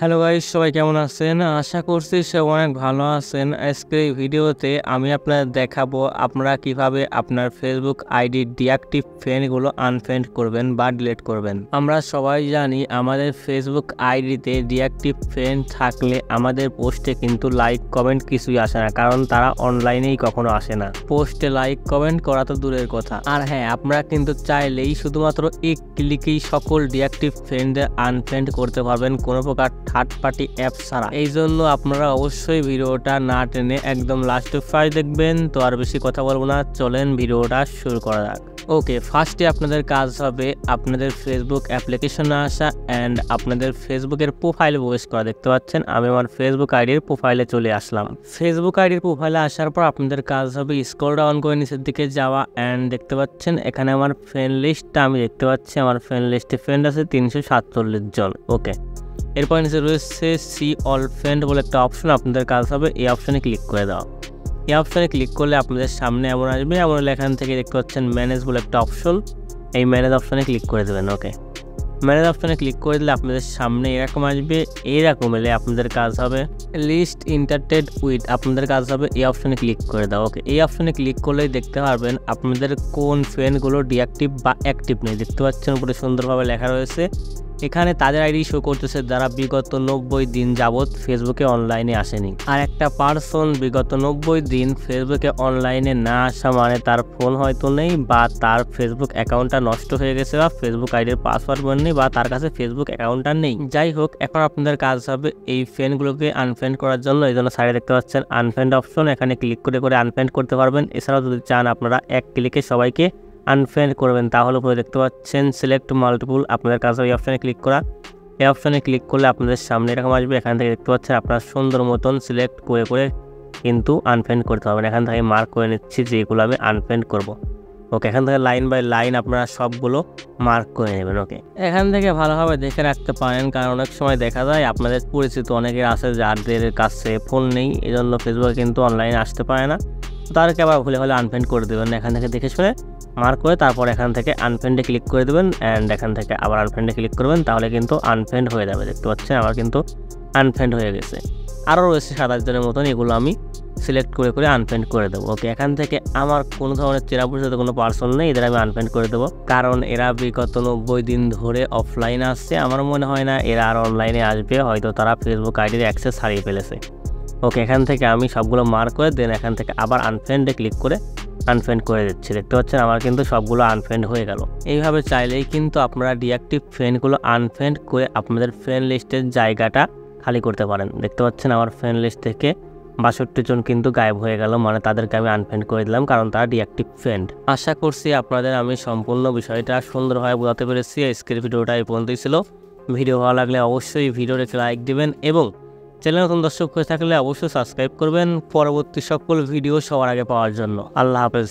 Hello guys, সবাই কেমন আছেন? আশা করছি সবাই অনেক ভালো আছেন। আজকের এই ভিডিওতে আমি আপনাদের দেখাবো আপনারা কিভাবে আপনার ফেসবুক আইডি ডিঅ্যাক্টিভ ফ্রেন্ডগুলো আনফ্রেন্ড করবেন বা ডিলিট করবেন। আমরা সবাই জানি আমাদের ফেসবুক আইডিতে ডিঅ্যাক্টিভ ফ্রেন্ড থাকলে আমাদের পোস্টে কিন্তু লাইক কমেন্ট কিছুই আসে না, কারণ তারা অনলাইনেই কখনো আসে না। পোস্টে লাইক কমেন্ট করা তো দূরের কথা, আর হ্যাঁ, আপনারা কিন্তু চাইলেই শুধুমাত্র এক ক্লিকেই সকল ডিঅ্যাক্টিভ ফ্রেন্ডদের আনফ্রেন্ড করতে পারবেন, কোনো প্রকার থার্ড পার্টি অ্যাপ ছাড়া। এই জন্য আপনারা অবশ্যই ভিডিওটা না টেনে একদম লাস্ট অবধি দেখবেন। তো আর বেশি কথা বলবো না, চলেন ভিডিওটা শুরু করা যাক। ওকে, ফার্স্টে আপনাদের কাজ হবে আপনাদের ফেসবুক অ্যাপ্লিকেশনে আসা অ্যান্ড আপনাদের ফেসবুকের প্রোফাইলে প্রবেশ করা। দেখতে পাচ্ছেন আমি আমার ফেসবুক আইডির প্রোফাইলে চলে আসলাম। ফেসবুক আইডির প্রোফাইলে আসার পর আপনাদের কাজ হবে স্ক্রল ডাউন করে নিচের দিকে যাওয়া অ্যান্ড দেখতে পাচ্ছেন এখানে আমার ফ্রেন্ড লিস্টটা আমি দেখতে পাচ্ছি। আমার ফ্রেন্ড লিস্টে ফ্রেন্ড আছে 347 জন। ওকে, এরপর নিচে রয়েছে সি অল ফ্রেন্ড বলে একটা অপশন। আপনাদের কাজ হবে এই অপশনে ক্লিক করে দেওয়া। এই অপশনে ক্লিক করলে আপনাদের সামনে এমন আসবে, এমন এখান থেকে দেখতে পাচ্ছেন ম্যানেজ বলে একটা অপশন। এই ম্যানেজ অপশনে ক্লিক করে দেবেন। ওকে, ম্যানেজ অপশনে ক্লিক করে দিলে আপনাদের সামনে এরকম আসবে। এরকম এলে আপনাদের কাজ হবে লিস্ট ইন্টারটেড উইথ। আপনাদের কাজ হবে এই অপশনে ক্লিক করে দাও। ওকে, এই অপশনে ক্লিক করলেই দেখতে পারবেন আপনাদের কোন ফ্রেন্ডগুলো ডিঅ্যাক্টিভ বা অ্যাক্টিভ নেই। দেখতে পাচ্ছেন উপরে সুন্দরভাবে লেখা রয়েছে। এখানে তাদের আইডি শো করতেছে যারা বিগত 90 দিন যাবৎ ফেসবুকে অনলাইনে আসেনি। আর একটা পার্সন বিগত 90 দিন ফেসবুকে অনলাইনে না আসা মানে তার ফোন হয়তো নেই, বা তার ফেসবুক অ্যাকাউন্টটা নষ্ট হয়ে গেছে, বা ফেসবুক আইডির পাসওয়ার্ড মনে নেই, বা তার কাছে ফেসবুক অ্যাকাউন্টটা নেই। যাই হোক, এখন আপনাদের কাজ হবে এই ফ্রেন্ডগুলোকে আনফ্রেন্ড করার জন্য। এই জন্য সাইডে দেখতে পাচ্ছেন আনফ্রেন্ড অপশন, এখানে ক্লিক করে করে আনফ্রেন্ড করতে পারবেন। এছাড়াও যদি চান আপনারা এক ক্লিকে সবাইকে আনফ্রেন্ড করবেন, তাহলে উপরে দেখতে পাচ্ছেন সিলেক্ট মাল্টিপুল। আপনাদের কাছে এই অপশনে ক্লিক করা। এই অপশনে ক্লিক করলে আপনাদের সামনে এরকম আসবে। এখান থেকে দেখতে পাচ্ছেন আপনারা সুন্দর মতন সিলেক্ট করে করে কিন্তু আনফ্রেন্ড করতে পারবেন। এখান থেকে মার্ক করে নিচ্ছি যেগুলো আমি আনফ্রেন্ড করব। ওকে, এখান থেকে লাইন বাই লাইন আপনারা সবগুলো মার্ক করে নেবেন। ওকে, এখান থেকে ভালোভাবে দেখে রাখতে পারেন, কারণ অনেক সময় দেখা যায় আপনাদের পরিচিত অনেকের আছে যাদের কাছে ফোন নেই, এই জন্য ফেসবুকে কিন্তু অনলাইনে আসতে পারে না। তাদেরকে আবার ভুলে হলে আনফ্রেন্ড করে দেবেন। এখান থেকে দেখে শুনে মার্ক করে তারপর এখান থেকে আনফ্রেন্ডে ক্লিক করে দেবেন অ্যান্ড এখান থেকে আবার আনফ্রেন্ডে ক্লিক করবেন, তাহলে কিন্তু আনফ্রেন্ড হয়ে যাবে। দেখতে পাচ্ছেন আমার কিন্তু আনফ্রেন্ড হয়ে গেছে। আরও রয়েছে 27 জনের মতন, এগুলো আমি সিলেক্ট করে করে আনফ্রেন্ড করে দেবো। ওকে, এখান থেকে আমার কোনো ধরনের চেনা পরিচিত কোনো পার্সন নেই, এদের আমি আনফ্রেন্ড করে দেবো, কারণ এরা বিগত 90 দিন ধরে অফলাইনে আসছে। আমার মনে হয় না এরা আর অনলাইনে আসবে, হয়তো তারা ফেসবুক আইডির অ্যাক্সেস হারিয়ে ফেলেছে। ওকে, এখান থেকে আমি সবগুলো মার্ক করে দেন এখান থেকে আবার আনফ্রেন্ডে ক্লিক করে আনফ্রেন্ড করে দিচ্ছি। দেখতে পাচ্ছেন আমার কিন্তু সবগুলো আনফ্রেন্ড হয়ে গেল। এইভাবে চাইলেই কিন্তু আপনারা ডিঅ্যাক্টিভ ফ্রেন্ডগুলো আনফ্রেন্ড করে আপনাদের ফ্রেন্ড লিস্টের জায়গাটা খালি করতে পারেন। দেখতে পাচ্ছেন আমার ফ্রেন্ড লিস্ট থেকে 62 জন কিন্তু গায়েব হয়ে গেল, মানে তাদেরকে আমি আনফ্রেন্ড করে দিলাম, কারণ তারা ডিঅ্যাক্টিভ ফ্রেন্ড। আশা করছি আপনাদের আমি সম্পূর্ণ বিষয়টা সুন্দরভাবে বোঝাতে পেরেছি। আজকের ভিডিওটা এই পর্যন্তই ছিল। ভিডিও ভালো লাগলে অবশ্যই ভিডিওটাকে লাইক দিবেন এবং চ্যানেল নতুন দর্শক হয়ে থাকলে অবশ্যই সাবস্ক্রাইব করবেন পরবর্তী সকল ভিডিও সবার আগে পাওয়ার জন্য। আল্লাহ হাফেজ।